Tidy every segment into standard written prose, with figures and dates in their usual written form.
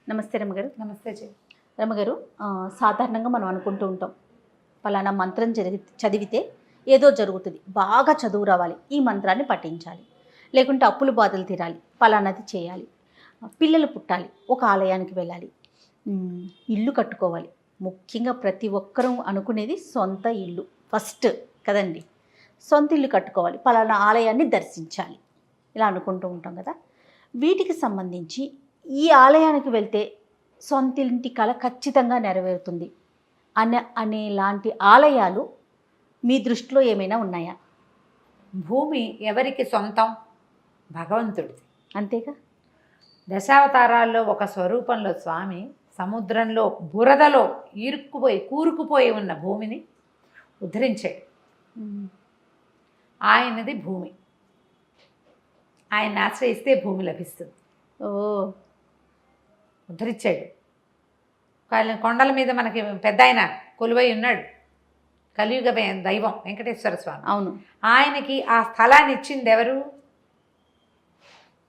నమస్తే రమగారు. నమస్తే జీ. రమగారు, సాధారణంగా మనం అనుకుంటూ ఉంటాం, పలానా మంత్రం చదివితే ఏదో జరుగుతుంది, బాగా చదువు రావాలి, ఈ మంత్రాన్ని పఠించాలి, లేకుంటే అప్పులు బాధలు తీరాలి, పలానాది చేయాలి, పిల్లలు పుట్టాలి, ఒక ఆలయానికి వెళ్ళాలి, ఇల్లు కట్టుకోవాలి. ముఖ్యంగా ప్రతి ఒక్కరూ అనుకునేది సొంత ఇల్లు ఫస్ట్ కదండి. సొంత ఇల్లు కట్టుకోవాలి, పలానా ఆలయాన్ని దర్శించాలి, ఇలా అనుకుంటూ ఉంటాం కదా. వీటికి సంబంధించి ఈ ఆలయానికి వెళ్తే సొంత ఇంటి కళ ఖచ్చితంగా నెరవేరుతుంది అనేలాంటి ఆలయాలు మీ దృష్టిలో ఏమైనా ఉన్నాయా? భూమి ఎవరికి సొంతం? భగవంతుడిది. అంతేగా. దశావతారాల్లో ఒక స్వరూపంలో స్వామి సముద్రంలో బురదలో కూరుకుపోయి ఉన్న భూమిని ఉద్ధరించాడు. ఆయనది భూమి. ఆయన ఆశ్రయిస్తే భూమి లభిస్తుంది. ఉద్ధరించాడు. కొండల మీద మనకి పెద్ద ఆయన కొలువై ఉన్నాడు, కలియుగ దైవం వెంకటేశ్వర స్వామి. అవును. ఆయనకి ఆ స్థలాన్ని ఇచ్చింది ఎవరు?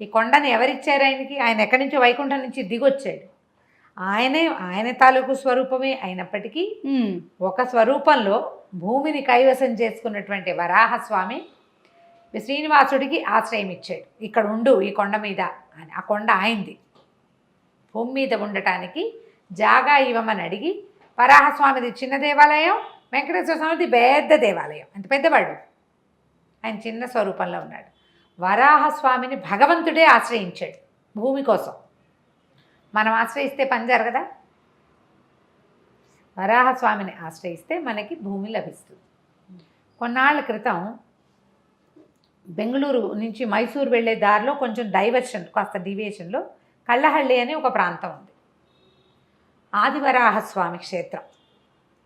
ఈ కొండని ఎవరిచ్చారు ఆయనకి? ఆయన ఎక్కడి నుంచో వైకుంఠం నుంచి దిగొచ్చాడు. ఆయన తాలూకు స్వరూపమే అయినప్పటికీ ఒక స్వరూపంలో భూమిని కైవసం చేసుకున్నటువంటి వరాహస్వామి శ్రీనివాసుడికి ఆశ్రయం ఇచ్చాడు. ఇక్కడ ఉండు ఈ కొండ మీద అని. ఆ కొండ ఆయనది. భూమి మీద ఉండటానికి జాగా ఇవ్వమని అడిగి, వరాహస్వామిది చిన్న దేవాలయం, వెంకటేశ్వర స్వామిది పెద్ద దేవాలయం. అంత పెద్దవాడు. ఆయన చిన్న స్వరూపంలో ఉన్నాడు. వరాహస్వామిని భగవంతుడే ఆశ్రయించాడు భూమి కోసం. మనం ఆశ్రయిస్తే పని జరగదా? వరాహస్వామిని ఆశ్రయిస్తే మనకి భూమి లభిస్తుంది. కొన్నాళ్ళ క్రితం బెంగళూరు నుంచి మైసూరు వెళ్ళే దారిలో కొంచెం డైవర్షన్, కాస్త డివియేషన్లో కళ్ళహళ్ళి అని ఒక ప్రాంతం ఉంది. ఆదివరాహస్వామి క్షేత్రం.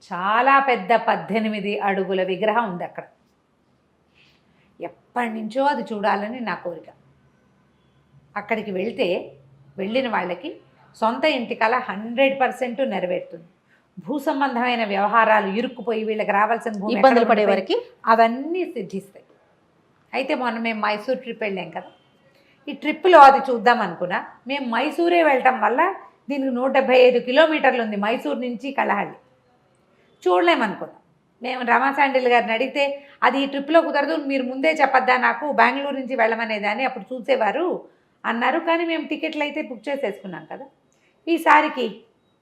చాలా పెద్ద 18 అడుగుల విగ్రహం ఉంది అక్కడ. ఎప్పటి నుంచో అది చూడాలని నా కోరిక. అక్కడికి వెళ్ళిన వాళ్ళకి సొంత ఇంటి కళ 100% నెరవేరుతుంది. భూ సంబంధమైన వ్యవహారాలు ఇరుక్కుపోయి వీళ్ళకి రావాల్సిన భూమి ఇబ్బందులు పడే వారికి అవన్నీ సిద్ధిస్తాయి. అయితే మొన్న మేము మైసూర్ ట్రిప్ వెళ్ళాం కదా. ఈ ట్రిప్లో అది చూద్దాం అనుకున్నా. మేము మైసూరే వెళ్ళటం వల్ల దీనికి 175 కిలోమీటర్లు ఉంది మైసూర్ నుంచి కళహళ్ళి. చూడలేమనుకున్నాం. మేము రమా శాండిల్ గారిని అడిగితే అది ఈ ట్రిప్లో కుదరదు, మీరు ముందే చెప్పొద్దా నాకు, బెంగళూరు నుంచి వెళ్ళమనేదాన్ని, అప్పుడు చూసేవారు అన్నారు. కానీ మేము టికెట్లు అయితే బుక్ చేసేసుకున్నాం కదా. ఈసారికి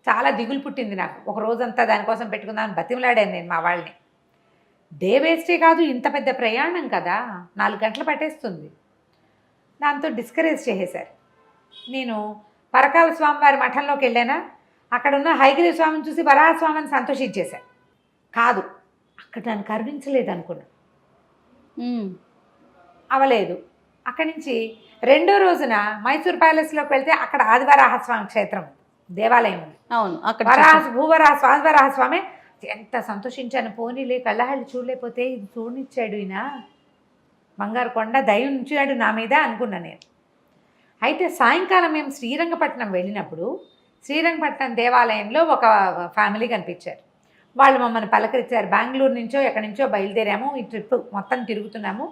చాలా దిగులు పుట్టింది నాకు. ఒక రోజంతా దానికోసం పెట్టుకుందామని బతిమలాడాను నేను మా వాళ్ళని. డే వేస్టే కాదు, ఇంత పెద్ద ప్రయాణం కదా, 4 గంటలు పట్టేస్తుంది. దాంతో డిస్కరేజ్ చేసేశారు. నేను పరకాల స్వామివారి మఠంలోకి వెళ్ళానా, అక్కడున్న హైగిరి స్వామిని చూసి వరాహస్వామిని సంతోషించేశాను. కాదు, అక్కడ నన్ను కరుణించలేదు అనుకున్నా. అవలేదు. అక్కడి నుంచి రెండో రోజున మైసూర్ ప్యాలెస్లోకి వెళ్తే అక్కడ ఆదివరాహస్వామి క్షేత్రం దేవాలయం ఉంది. అవును. అక్కడ ఆదివరాహస్వామి ఎంత సంతోషించాను. పోనీలే, కళ్ళహళ్ళి చూడలేకపోతే ఇది చూడనిచ్చాడు ఈయన, బంగారు కొండ దయ ఉంచాడు నా మీద అనుకున్నా నేను. అయితే సాయంకాలం మేము శ్రీరంగపట్నం వెళ్ళినప్పుడు శ్రీరంగపట్నం దేవాలయంలో ఒక ఫ్యామిలీ కనిపించారు. వాళ్ళు మమ్మల్ని పలకరించారు. బెంగళూరు నుంచో ఎక్కడి నుంచో బయలుదేరాము, ఈ ట్రిప్ మొత్తం తిరుగుతున్నాము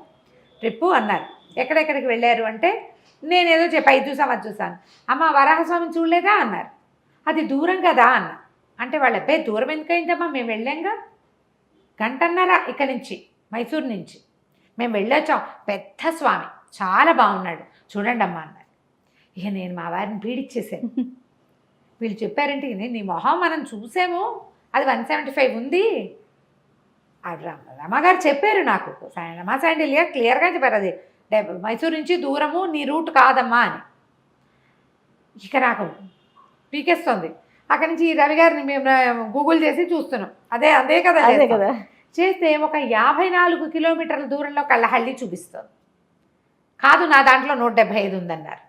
ట్రిప్పు అన్నారు. ఎక్కడెక్కడికి వెళ్ళారు అంటే నేనేదో చెప్పి ఇది చూసాం అది చూసాను. అమ్మ వరాహస్వామిని చూడలేదా అన్నారు. అది దూరం కదా అన్న. అంటే వాళ్ళ అబ్బాయి దూరం ఎందుకైందమ్మా, మేము వెళ్ళాంగా, 1.5 గంట ఇక్కడి నుంచి మైసూరు నుంచి మేము వెళ్ళొచ్చాం. పెద్ద స్వామి చాలా బాగున్నాడు చూడండి అమ్మా అన్నారు. ఇక నేను మా వారిని పీడిచ్చేసాను. వీళ్ళు చెప్పారంటే నీ మొహం మనం చూసాము, అది 175 ఉంది. రమగారు చెప్పారు నాకు, రమా శాండిల్ గారు క్లియర్గా చెప్పారు, అది మైసూరు నుంచి దూరము, నీ రూట్ కాదమ్మా అని. ఇక నాకు పీకేస్తుంది. అక్కడి నుంచి రవి గారిని మేము గూగుల్ చేసి చూస్తున్నాం. అదే కదా చేస్తే ఒక 54 కిలోమీటర్ల దూరంలో కళ్ళహళ్ళి చూపిస్తుంది. కాదు, నా దాంట్లో 175 ఉందన్నారు.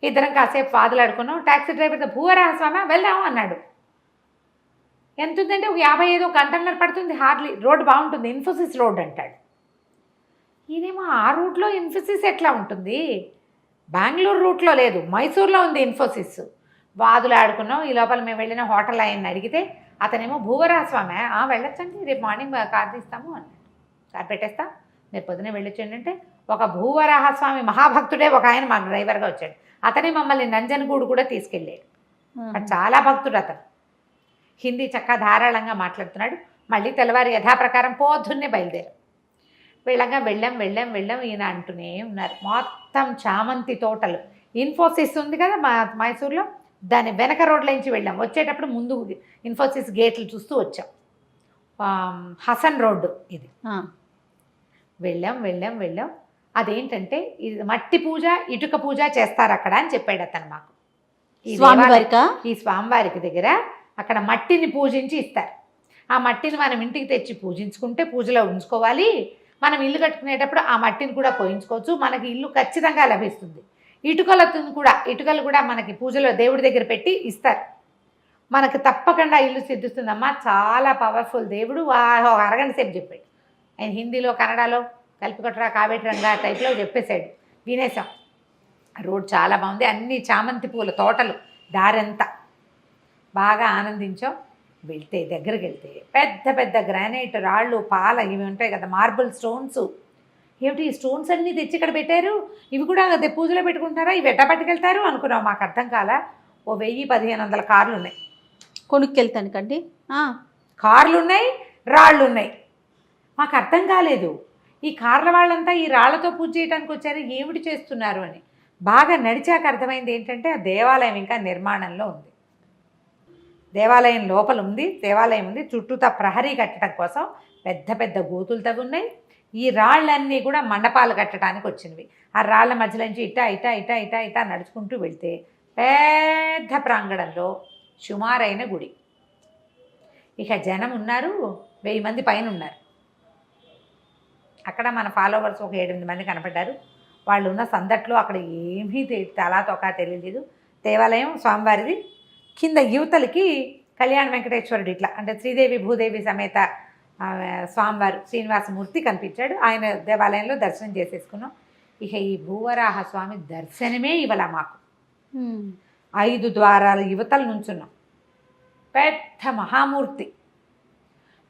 ఇద్దరం కాసేపు వాదులాడుకున్నాం. ట్యాక్సీ డ్రైవర్తో భూవరాహస్వామి వెళ్దాము అన్నాడు. ఎంత ఉందంటే ఒక 55 గంటన్నర పడుతుంది హార్డ్లీ. రోడ్డు బాగుంటుంది, ఇన్ఫోసిస్ రోడ్ అంటాడు. ఈయనేమో ఆ రూట్లో ఇన్ఫోసిస్ ఎట్లా ఉంటుంది, బెంగళూరు రూట్లో లేదు, మైసూర్లో ఉంది ఇన్ఫోసిస్. వాదులు ఆడుకున్నాం. ఈ లోపల మేము వెళ్ళిన హోటల్ ఆయన్ని అడిగితే అతనేమో భూవరాహస్వామి, వెళ్ళొచ్చండి, రేపు మార్నింగ్ కార్ తీస్తాము అన్నాడు. కార్ పెట్టేస్తా, మీరు పొద్దునే వెళ్ళొచ్చండి అంటే ఒక భూవరాహస్వామి మహాభక్తుడే ఒక ఆయన మాకు డ్రైవర్గా వచ్చాడు. అతనే మమ్మల్ని నంజనగూడు కూడా తీసుకెళ్ళాడు. వాడు చాలా భక్తుడు అతను. హిందీ చక్కగా ధారాళంగా మాట్లాడుతున్నాడు. మళ్ళీ తెల్లవారు యథాప్రకారం పొద్దున్నే బయలుదేరాం. వెళ్ళాం ఈయన అంటూనే ఉన్నారు. మొత్తం చామంతి తోటలు. ఇన్ఫోసిస్ ఉంది కదా మైసూర్లో, దాని వెనక రోడ్ల నుంచి వెళ్ళాం. వచ్చేటప్పుడు ముందు ఇన్ఫోసిస్ గేట్లు చూస్తూ వచ్చాం. హసన్ రోడ్డు ఇది. వెళ్ళాం. అదేంటంటే ఇది మట్టి పూజ, ఇటుక పూజ చేస్తారు అక్కడ అని చెప్పాడు అతను మాకు. ఈ స్వామివారికి దగ్గర అక్కడ మట్టిని పూజించి ఇస్తారు. ఆ మట్టిని మనం ఇంటికి తెచ్చి పూజించుకుంటే పూజలో ఉంచుకోవాలి. మనం ఇల్లు కట్టుకునేటప్పుడు ఆ మట్టిని కూడా పోయించుకోవచ్చు. మనకి ఇల్లు ఖచ్చితంగా లభిస్తుంది. ఇటుకలు కూడా మనకి పూజలో దేవుడి దగ్గర పెట్టి ఇస్తారు. మనకు తప్పకుండా ఇల్లు సిద్ధిస్తుందమ్మా. చాలా పవర్ఫుల్ దేవుడు. అరగంట సేపు చెప్పాడు ఆయన. హిందీలో, కన్నడలో కలిపికొట్టరా కావేటి రంగా టైప్లో చెప్పేశాడు. వినేసాం. రోడ్ చాలా బాగుంది. అన్ని చామంతి పూల తోటలు దారంతా. బాగా ఆనందించాం. దగ్గరికి వెళ్తే పెద్ద పెద్ద గ్రానైట్ రాళ్ళు, పాల ఇవి ఉంటాయి కదా, మార్బుల్ స్టోన్స్. ఏమిటి ఈ స్టోన్స్ అన్నీ తెచ్చి ఇక్కడ పెట్టారు, ఇవి కూడా అదే పూజలో పెట్టుకుంటారా, ఇవి ఎట్ట పట్టుకెళ్తారు అనుకున్నాం. మాకు అర్థం కాల. 1000-1500 కార్లు ఉన్నాయి కొనుక్కెళ్తానికండి. కార్లు ఉన్నాయి, రాళ్ళు ఉన్నాయి. మాకు అర్థం కాలేదు. ఈ కార్ల వాళ్ళంతా ఈ రాళ్లతో పూజ చేయడానికి వచ్చారు, ఏమిటి చేస్తున్నారు అని. బాగా నడిచాక అర్థమైంది ఏంటంటే ఆ దేవాలయం ఇంకా నిర్మాణంలో ఉంది. దేవాలయం లోపల ఉంది. దేవాలయం ఉంది. చుట్టూతా ప్రహరీ కట్టడం కోసం పెద్ద పెద్ద గోతులు తవ్వి ఉన్నాయి. ఈ రాళ్ళన్నీ కూడా మండపాలు కట్టడానికి వచ్చినవి. ఆ రాళ్ల మధ్యలోంచి ఇటా నడుచుకుంటూ వెళ్తే పెద్ద ప్రాంగణంలో సుమారైన గుడి. ఇక జనం ఉన్నారు, 1000 మంది పైన ఉన్నారు. అక్కడ మన ఫాలోవర్స్ ఒక 7-8 మంది కనపడ్డారు. వాళ్ళు ఉన్న సందట్లో అక్కడ ఏమీ తలా తొక్క తెలియలేదు. దేవాలయం స్వామివారిది. కింద యువతలకి కళ్యాణ వెంకటేశ్వరుడు ఇట్లా అంటే శ్రీదేవి భూదేవి సమేత స్వామివారు శ్రీనివాసమూర్తి కనిపించాడు. ఆయన దేవాలయంలో దర్శనం చేసేసుకున్నాం. ఇక ఈ భూవరాహ స్వామి దర్శనమే ఇవ్వాల మాకు. 5 ద్వారాల యువతలు నుంచున్నాం. పెద్ద మహామూర్తి.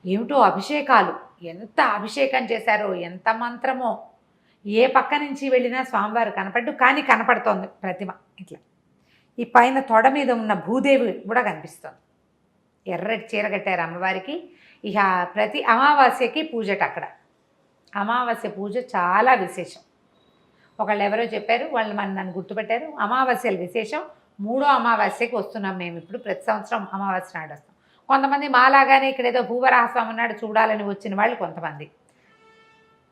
ఏమిటో అభిషేకాలు, ఎంత అభిషేకం చేశారో, ఎంత మంత్రమో. ఏ పక్క నుంచి వెళ్ళినా స్వామివారు కనపడ్డు, కానీ కనపడుతోంది ప్రతిమ ఇట్లా. ఈ పైన తొడ మీద ఉన్న భూదేవి కూడా కనిపిస్తుంది. ఎర్రటి చీర కట్టారు అమ్మవారికి. ఇక ప్రతి అమావాస్యకి పూజట అక్కడ. అమావాస్య పూజ చాలా విశేషం. ఒకళ్ళు ఎవరో చెప్పారు, వాళ్ళు నన్ను గుర్తుపెట్టారు. అమావాస్యల విశేషం. 3వ అమావాస్యకి వస్తున్నాం మేము ఇప్పుడు. ప్రతి సంవత్సరం అమావాస్య నాడు వస్తాం. కొంతమంది మాలాగానే ఇక్కడ ఏదో భూవరాహస్వామి ఉన్నాడు చూడాలని వచ్చిన వాళ్ళు కొంతమంది.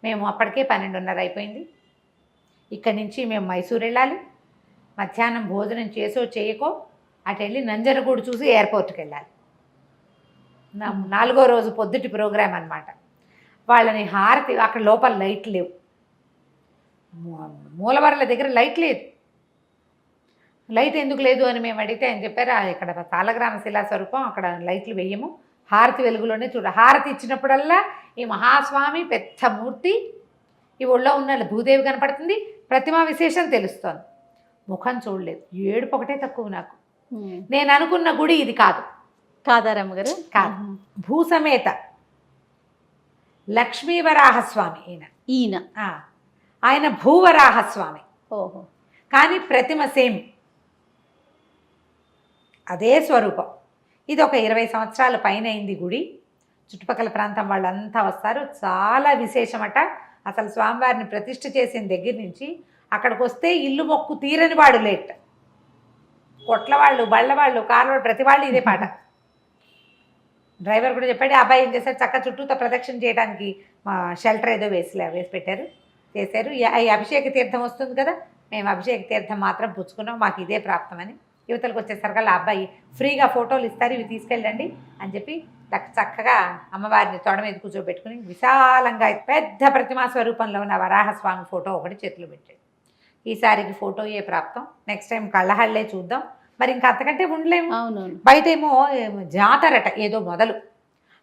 మేము అప్పటికే 12:30 అయిపోయింది. ఇక్కడి నుంచి మేము మైసూర్ వెళ్ళాలి. మధ్యాహ్నం భోజనం చేయకో అటు వెళ్ళి నంజనగూడు చూసి ఎయిర్పోర్ట్కి వెళ్ళాలి. 4వ రోజు పొద్దుటి ప్రోగ్రాం అనమాట. వాళ్ళని హారతి, అక్కడ లోపల లైట్ లేవు. మూలవరల దగ్గర లైట్ లేదు. లైట్ ఎందుకు లేదు అని మేము అడిగితే ఆయన చెప్పారు, ఇక్కడ తాళగ్రామ శిలాస్వరూపం, అక్కడ లైట్లు వేయము, హారతి వెలుగులోనే హారతి ఇచ్చినప్పుడల్లా ఈ మహాస్వామి పెద్ద మూర్తి, ఈ ఒళ్ళో ఉన్న భూదేవి కనపడుతుంది, ప్రతిమా విశేషం తెలుస్తోంది. ముఖం చూడలేదు. ఏడుపు ఒకటే తక్కువ నాకు. నేను అనుకున్న గుడి ఇది కాదారమ్మ గారు కాదు. భూసమేత లక్ష్మీవరాహస్వామి ఈయన. ఆయన భూవరాహస్వామి. ఓహో. కానీ ప్రతిమ సేమ్ అదే స్వరూపం. ఇది ఒక 20 సంవత్సరాల పైన అయింది గుడి. చుట్టుపక్కల ప్రాంతం వాళ్ళంతా వస్తారు. చాలా విశేషమట. అసలు స్వామివారిని ప్రతిష్ఠ చేసిన దగ్గర నుంచి అక్కడికి వస్తే ఇల్లు మొక్కు తీరని వాడు లేట్. కొట్ల వాళ్ళు, బళ్ళ వాళ్ళు, కార్ల ప్రతి వాళ్ళు ఇదే పాట. డ్రైవర్ కూడా చెప్పాడు. అబ్బాయి ఏం చేశారు, చక్క చుట్టూతో ప్రదక్షిణ చేయడానికి షెల్టర్ ఏదో వేసి పెట్టారు, చేశారు. ఈ అభిషేక తీర్థం వస్తుంది కదా, మేము అభిషేక తీర్థం మాత్రం పుచ్చుకున్నాం, మాకు ఇదే ప్రాప్తమని. యువతలకు వచ్చేసరికల్లా అబ్బాయి ఫ్రీగా ఫోటోలు ఇస్తారు, ఇవి తీసుకెళ్ళండి అని చెప్పి చక్కగా అమ్మవారిని తొడ మీద కూర్చోబెట్టుకుని విశాలంగా పెద్ద ప్రతిమా స్వరూపంలో ఉన్న వరాహస్వామి ఫోటో ఒకటి చేతులు పెట్టాడు. ఈసారికి ఫోటో ఏ ప్రాప్తం. నెక్స్ట్ టైం కళ్ళహళ్ళే చూద్దాం. మరి ఇంకా అంతకంటే ఉండలేము. అవునవును. బయటేమో జాతరట ఏదో మొదలు.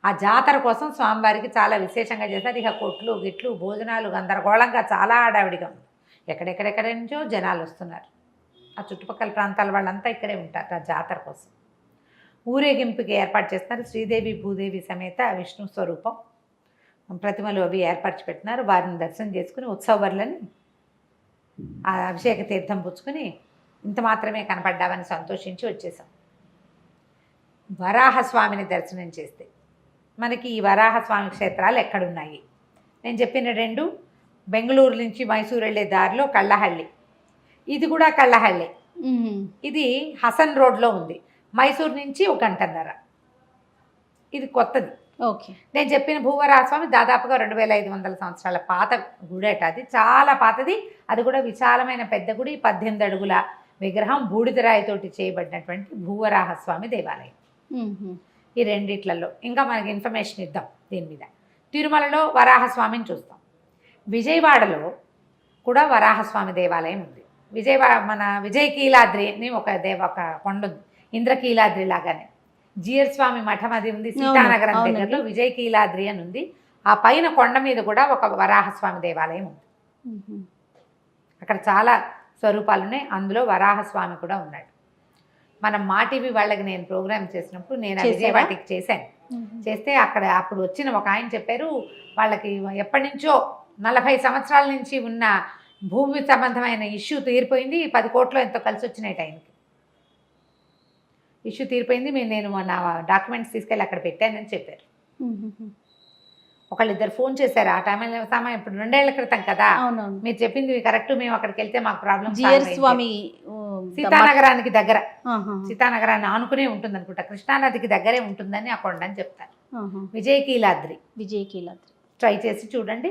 ఆ జాతర కోసం స్వామివారికి చాలా విశేషంగా చేశారు. ఇక కొట్లు గిట్లు భోజనాలు గందరగోళంగా చాలా ఆడావిడిగా ఉంది. ఎక్కడెక్కడెక్కడ నుంచో జనాలు వస్తున్నారు. ఆ చుట్టుపక్కల ప్రాంతాల వాళ్ళంతా ఇక్కడే ఉంటారు ఆ జాతర కోసం. ఊరేగింపుకి ఏర్పాటు చేస్తున్నారు. శ్రీదేవి భూదేవి సమేత విష్ణు స్వరూపం ప్రతిమలు అవి ఏర్పరిచి పెట్టినారు. వారిని దర్శనం చేసుకుని ఉత్సవర్లని ఆ అభిషేక తీర్థం పుచ్చుకుని ఇంత మాత్రమే కనపడ్డామని సంతోషించి వచ్చేసాం. వరాహస్వామిని దర్శనం చేస్తే మనకి ఈ వరాహస్వామి క్షేత్రాలు ఎక్కడున్నాయి? నేను చెప్పిన 2 బెంగళూరు నుంచి మైసూరు వెళ్ళే దారిలో కళ్ళహళ్ళి, ఇది కూడా కళ్ళహళ్ళి. ఇది హసన్ రోడ్లో ఉంది. మైసూరు నుంచి 1 గంటన్నర. ఇది కొత్తది. ఓకే. నేను చెప్పిన భూవరాహస్వామి దాదాపుగా 2500 సంవత్సరాల పాత గుడేట. అది చాలా పాతది. అది కూడా విశాలమైన పెద్ద గుడి, 18 అడుగుల విగ్రహం, బూడిదరాయితోటి చేయబడినటువంటి భూవరాహస్వామి దేవాలయం. ఈ రెండిట్లలో ఇంకా మనకి ఇన్ఫర్మేషన్ ఇద్దాం దీని మీద. తిరుమలలో వరాహస్వామిని చూస్తాం. విజయవాడలో కూడా వరాహస్వామి దేవాలయం ఉంది. మన విజయకీలాద్రి అని ఒక కొండ ఉంది, ఇంద్రకీలాద్రి లాగానే. జియర్ స్వామి మఠం అది ఉంది సీతానగరం దగ్గరలో. విజయకీలాద్రి అని ఉంది. ఆ పైన కొండ మీద కూడా ఒక వరాహస్వామి దేవాలయం ఉంది. అక్కడ చాలా స్వరూపాలు ఉన్నాయి. అందులో వరాహస్వామి కూడా ఉన్నాడు. మనం మా టీవీ వాళ్ళకి నేను ప్రోగ్రామ్ చేసినప్పుడు నేను విజయవాడకి చేశాను. చేస్తే అప్పుడు వచ్చిన ఒక ఆయన చెప్పారు, వాళ్ళకి ఎప్పటి నుంచో 40 సంవత్సరాల నుంచి ఉన్న భూమి సంబంధమైన ఇష్యూ తీరిపోయింది. 10 కోట్లు ఎంతో కలిసి వచ్చినాయి టైంకి. ఇష్యూ తీరిపోయింది. నేను నా డాక్యుమెంట్స్ తీసుకెళ్ళి అక్కడ పెట్టానని చెప్పారు. ఒకళ్ళిద్దరు ఫోన్ చేశారు. ఆ టైంలో ఇప్పుడు 2 ఏళ్ల క్రితం కదా, మీరు చెప్పింది కరెక్ట్, మేము అక్కడికి వెళ్తే మాకు ప్రాబ్లం. స్వామి సీతానగరానికి దగ్గర, సీతానగరాన్ని ఆనుకునే ఉంటుంది అనుకుంటా, కృష్ణానదికి దగ్గరే ఉంటుందని ఆ కొండని చెప్తారు. విజయకీలాద్రి ట్రై చేసి చూడండి.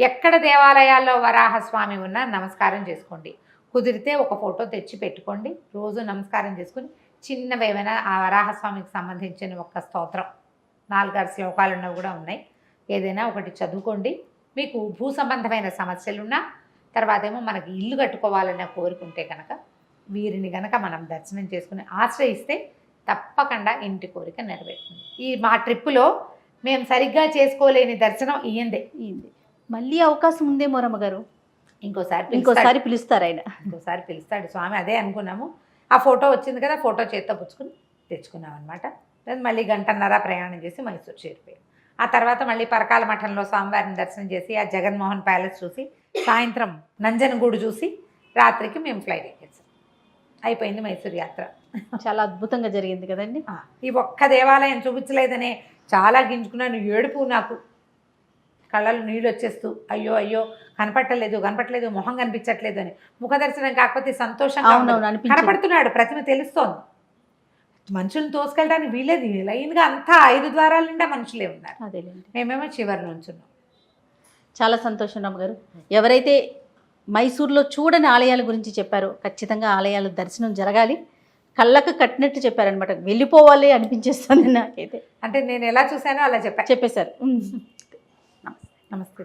ఎక్కడ దేవాలయాల్లో వరాహస్వామి ఉన్నా నమస్కారం చేసుకోండి. కుదిరితే ఒక ఫోటో తెచ్చి పెట్టుకోండి. రోజు నమస్కారం చేసుకుని చిన్నవేమైనా ఆ వరాహస్వామికి సంబంధించిన ఒక స్తోత్రం, 4-6 శ్లోకాలు ఉన్నవి కూడా ఉన్నాయి, ఏదైనా ఒకటి చదువుకోండి. మీకు భూ సంబంధమైన సమస్యలున్నా, తర్వాత ఏమో మనకి ఇల్లు కట్టుకోవాలనే కోరుకుంటే కనుక వీరిని కనుక మనం దర్శనం చేసుకుని ఆశ్రయిస్తే తప్పకుండా ఇంటి కోరిక నెరవేరుతుంది. మా ట్రిప్పులో మేము సరిగ్గా చేసుకోలేని దర్శనం ఇయ్యందే. మళ్ళీ అవకాశం ఉందేమో రమ్మగారు, ఇంకోసారి పిలుస్తారు ఆయన. ఇంకోసారి పిలుస్తాడు స్వామి. అదే అనుకున్నాము. ఆ ఫోటో వచ్చింది కదా, ఫోటో చేత్తో పుచ్చుకుని తెచ్చుకున్నాం అనమాట. మళ్ళీ 1.5 గంటల ప్రయాణం చేసి మైసూరు చేరిపోయాం. ఆ తర్వాత మళ్ళీ పరకాల మఠంలో స్వామివారిని దర్శనం చేసి ఆ జగన్మోహన్ ప్యాలెస్ చూసి, సాయంత్రం నంజనగూడు చూసి, రాత్రికి మేము ఫ్లైట్ ఎక్కేసాం. అయిపోయింది మైసూరు యాత్ర. చాలా అద్భుతంగా జరిగింది కదండి. ఈ ఒక్క దేవాలయం చూపించలేదనే చాలా గింజుకున్నాను. ఏడుపు, నాకు కళ్ళలో నీళ్ళు వచ్చేస్తూ అయ్యో అయ్యో కనపట్టలేదు, మొహం కనిపించట్లేదు అని. ముఖ దర్శనం కాకపోతే సంతోషంగా కనపడుతున్నాడు, ప్రతిమ తెలుస్తోంది. మనుషులను తోసుకెళ్ళడానికి వీలేదు. లైన్గా అంతా 5 ద్వారాల నిండా మనుషులే ఉన్నారు. అదేలేండి. మేమేమో చివరి నుంచున్నాం. చాలా సంతోషం రమ్మగారు. ఎవరైతే మైసూర్లో చూడని ఆలయాల గురించి చెప్పారో ఖచ్చితంగా ఆలయాలు దర్శనం జరగాలి. కళ్ళకు కట్టినట్టు చెప్పారనమాట. వెళ్ళిపోవాలి అనిపించేస్తుంది నాకైతే. అంటే నేను ఎలా చూశానో అలా చెప్పేశారు. నమస్తే.